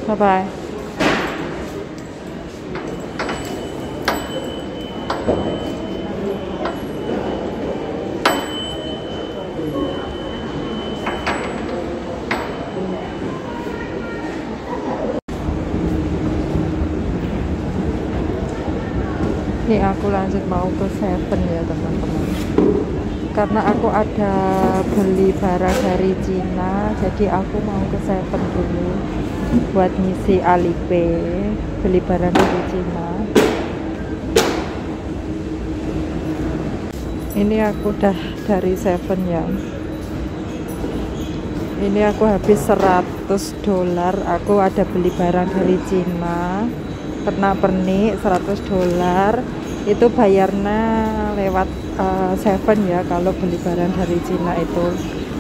Bye bye. Ini aku lanjut mau ke Seven ya teman-teman, karena aku ada beli barang dari Cina, jadi aku mau ke Seven dulu buat ngisi Alipay, beli barang dari Cina. Ini aku udah dari Seven ya, ini aku habis $100, aku ada beli barang dari Cina, kena pernik $100, itu bayarnya lewat Seven ya. Kalau beli barang dari Cina itu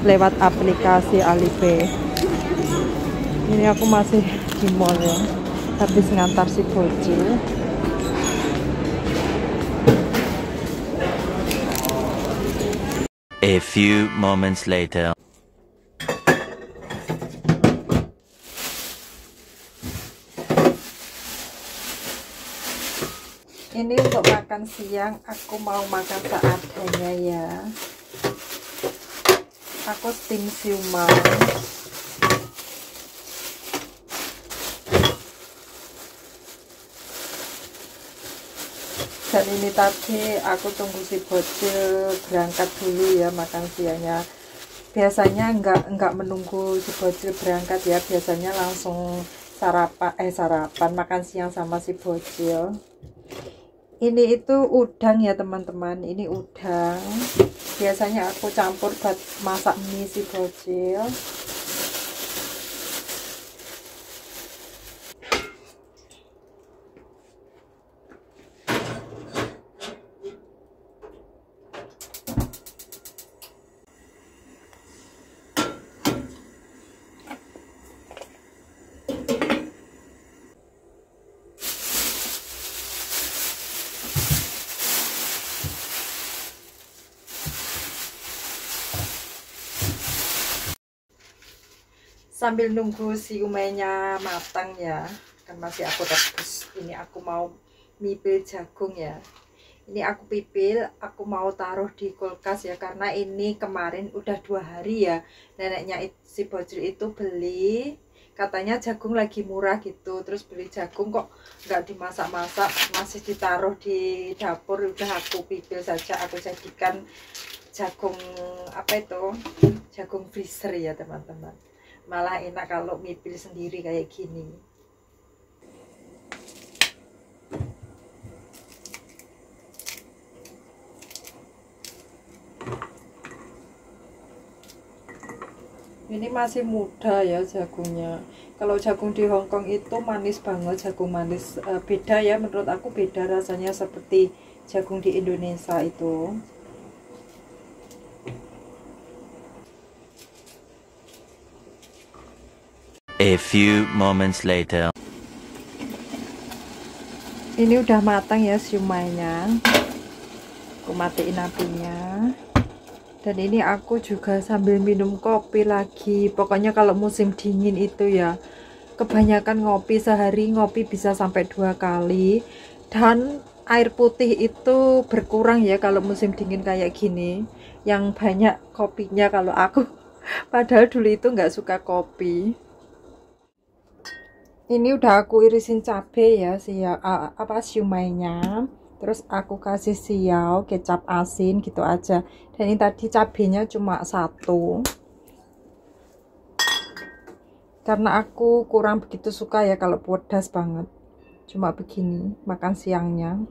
lewat aplikasi Alipay. Ini aku masih di mall ya, habis ngantar si bocil. A few moments later. Ini untuk makan siang, aku mau makan seadanya ya. Aku steam siomay. Dan ini tadi aku tunggu si bocil berangkat dulu ya makan siangnya. Biasanya enggak menunggu si bocil berangkat ya, biasanya langsung sarapan makan siang sama si bocil. Ini itu udang ya teman-teman, ini udang. Biasanya aku campur buat masak mie si bocil. Sambil nunggu siomaynya matang ya, kan masih aku rebus. Ini aku mau mipil jagung ya. Ini aku pipil, aku mau taruh di kulkas ya, karena ini kemarin udah 2 hari ya. Neneknya si bocil itu beli, katanya jagung lagi murah gitu, terus beli jagung kok nggak dimasak-masak, masih ditaruh di dapur. Udah aku pipil saja, aku jadikan jagung apa itu, jagung freezer ya teman-teman. Malah enak kalau mipil sendiri kayak gini. Ini masih muda ya jagungnya. Kalau jagung di Hongkong itu manis banget, jagung manis. Beda ya, menurut aku beda rasanya seperti jagung di Indonesia itu. A few moments later. Ini udah matang ya siomaynya. Aku matiin apinya. Dan ini aku juga sambil minum kopi lagi. Pokoknya kalau musim dingin itu ya, kebanyakan ngopi, sehari ngopi bisa sampai 2 kali. Dan air putih itu berkurang ya kalau musim dingin kayak gini. Yang banyak kopinya kalau aku. Padahal dulu itu nggak suka kopi. Ini udah aku irisin cabai ya, siomaynya. Terus aku kasih siau, kecap asin gitu aja. Dan ini tadi cabenya cuma 1. Karena aku kurang begitu suka ya kalau pedas banget. Cuma begini makan siangnya.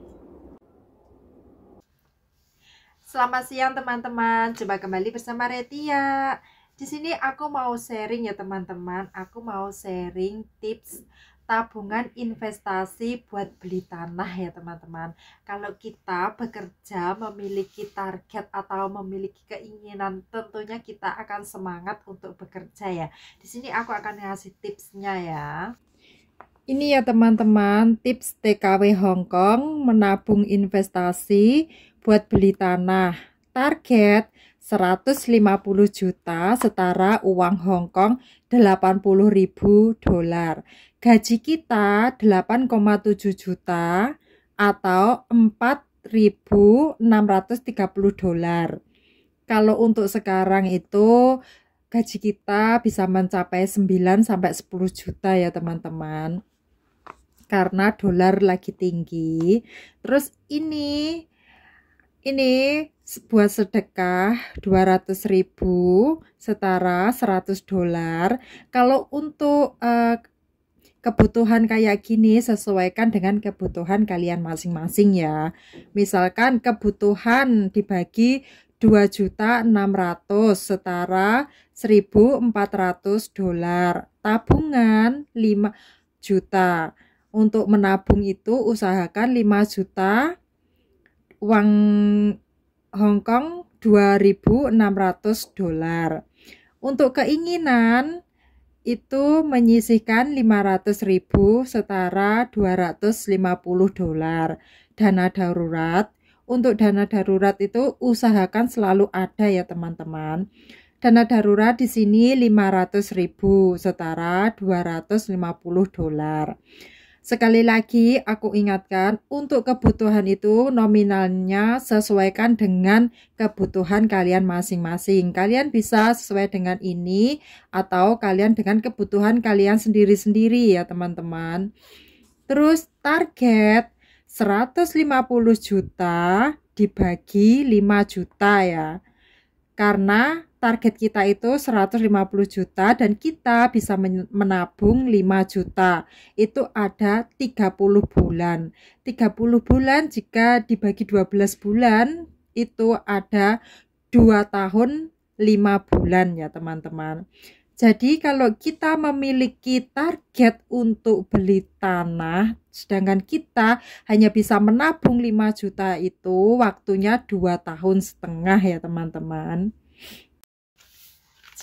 Selamat siang teman-teman, coba kembali bersama Retia. Di sini aku mau sharing ya teman-teman, aku mau sharing tips tabungan investasi buat beli tanah ya teman-teman. Kalau kita bekerja memiliki target atau memiliki keinginan, tentunya kita akan semangat untuk bekerja ya. Di sini aku akan ngasih tipsnya ya. Ini ya teman-teman, tips TKW Hongkong menabung investasi buat beli tanah. Target 150 juta setara uang Hongkong 80.000 dolar. Gaji kita 8,7 juta atau 4.630 dolar. Kalau untuk sekarang itu gaji kita bisa mencapai 9 sampai 10 juta ya teman-teman. Karena dolar lagi tinggi. Terus ini buat sedekah 200.000 setara 100 dolar. Kalau untuk kebutuhan kayak gini sesuaikan dengan kebutuhan kalian masing-masing ya. Misalkan kebutuhan dibagi 2.600.000 setara 1.400 dolar. Tabungan 5 juta. Untuk menabung itu usahakan 5 juta. Uang Hongkong 2.600 dolar. Untuk keinginan itu menyisihkan 500.000 setara 250 dolar. Dana darurat. Untuk dana darurat itu usahakan selalu ada ya teman-teman. Dana darurat di sini 500.000 setara 250 dolar. Sekali lagi aku ingatkan, untuk kebutuhan itu nominalnya sesuaikan dengan kebutuhan kalian masing-masing. Kalian bisa sesuai dengan ini atau kalian dengan kebutuhan kalian sendiri-sendiri ya teman-teman. Terus target 150 juta dibagi 5 juta ya. Karena target kita itu 150 juta dan kita bisa menabung 5 juta. Itu ada 30 bulan. 30 bulan jika dibagi 12 bulan itu ada 2 tahun 5 bulan ya teman-teman. Jadi kalau kita memiliki target untuk beli tanah, sedangkan kita hanya bisa menabung 5 juta itu waktunya 2 tahun setengah ya teman-teman.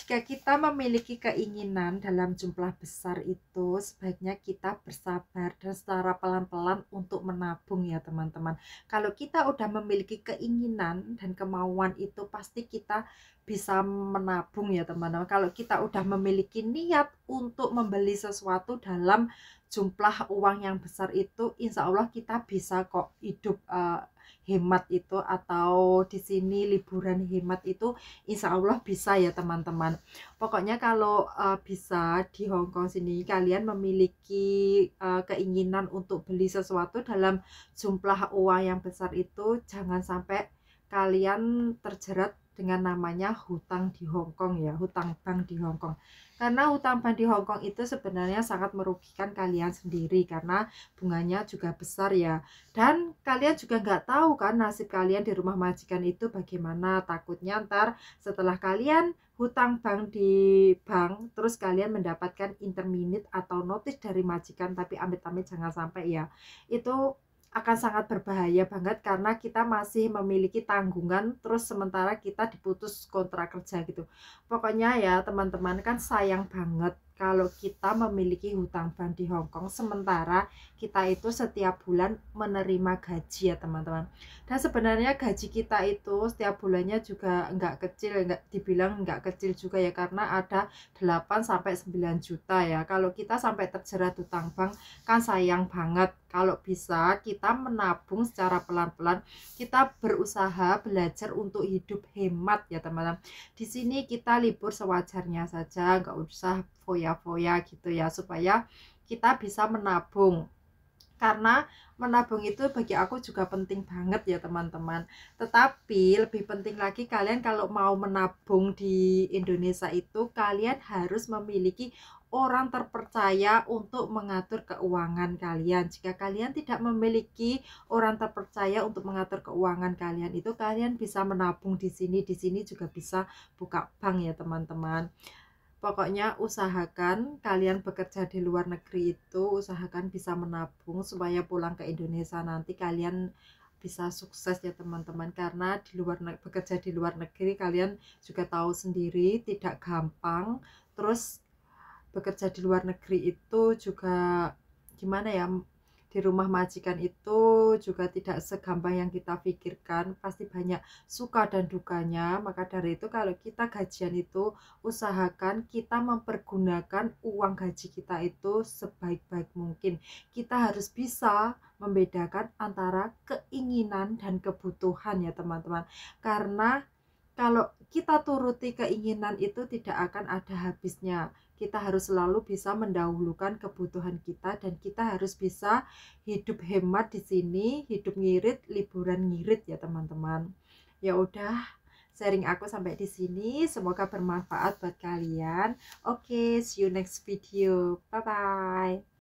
Jika kita memiliki keinginan dalam jumlah besar itu, sebaiknya kita bersabar dan secara pelan-pelan untuk menabung ya teman-teman. Kalau kita udah memiliki keinginan dan kemauan itu, pasti kita bisa menabung ya teman-teman. Kalau kita udah memiliki niat untuk membeli sesuatu dalam jumlah uang yang besar itu, insya Allah kita bisa kok hidup hemat itu, atau di sini liburan hemat itu insya Allah bisa ya teman-teman. Pokoknya kalau bisa di Hongkong sini kalian memiliki keinginan untuk beli sesuatu dalam jumlah uang yang besar itu, jangan sampai kalian terjerat dengan namanya hutang di Hongkong ya, hutang bank di Hongkong. Karena hutang bank di Hongkong itu sebenarnya sangat merugikan kalian sendiri karena bunganya juga besar ya. Dan kalian juga nggak tahu kan nasib kalian di rumah majikan itu bagaimana. Takutnya ntar setelah kalian hutang bank di bank, terus kalian mendapatkan interminate atau notis dari majikan, tapi amit-amit jangan sampai ya. Itu akan sangat berbahaya banget karena kita masih memiliki tanggungan, terus sementara kita diputus kontrak kerja gitu. Pokoknya ya teman-teman, kan sayang banget kalau kita memiliki hutang bank di Hongkong sementara kita itu setiap bulan menerima gaji ya teman-teman. Dan sebenarnya gaji kita itu setiap bulannya juga nggak kecil, nggak dibilang nggak kecil juga ya, karena ada 8-9 juta ya. Kalau kita sampai terjerat hutang bank kan sayang banget. Kalau bisa kita menabung secara pelan-pelan, kita berusaha belajar untuk hidup hemat ya teman-teman. Di sini kita libur sewajarnya saja, nggak usah foya-foya gitu ya, supaya kita bisa menabung. Karena menabung itu bagi aku juga penting banget ya teman-teman. Tetapi lebih penting lagi, kalian kalau mau menabung di Indonesia itu kalian harus memiliki orang terpercaya untuk mengatur keuangan kalian. Jika kalian tidak memiliki orang terpercaya untuk mengatur keuangan kalian itu, kalian bisa menabung di sini. Di sini juga bisa buka bank ya teman-teman. Pokoknya usahakan kalian bekerja di luar negeri itu, usahakan bisa menabung supaya pulang ke Indonesia nanti kalian bisa sukses ya teman-teman. Karena bekerja di luar negeri kalian juga tahu sendiri tidak gampang. Terus bekerja di luar negeri itu juga gimana ya, di rumah majikan itu juga tidak segampang yang kita pikirkan, pasti banyak suka dan dukanya. Maka dari itu kalau kita gajian itu usahakan kita mempergunakan uang gaji kita itu sebaik-baik mungkin. Kita harus bisa membedakan antara keinginan dan kebutuhan ya teman-teman. Karena kalau kita turuti keinginan itu tidak akan ada habisnya. Kita harus selalu bisa mendahulukan kebutuhan kita dan kita harus bisa hidup hemat di sini, hidup ngirit, liburan ngirit ya teman-teman. Ya udah, sharing aku sampai di sini. Semoga bermanfaat buat kalian. Oke, see you next video. Bye bye.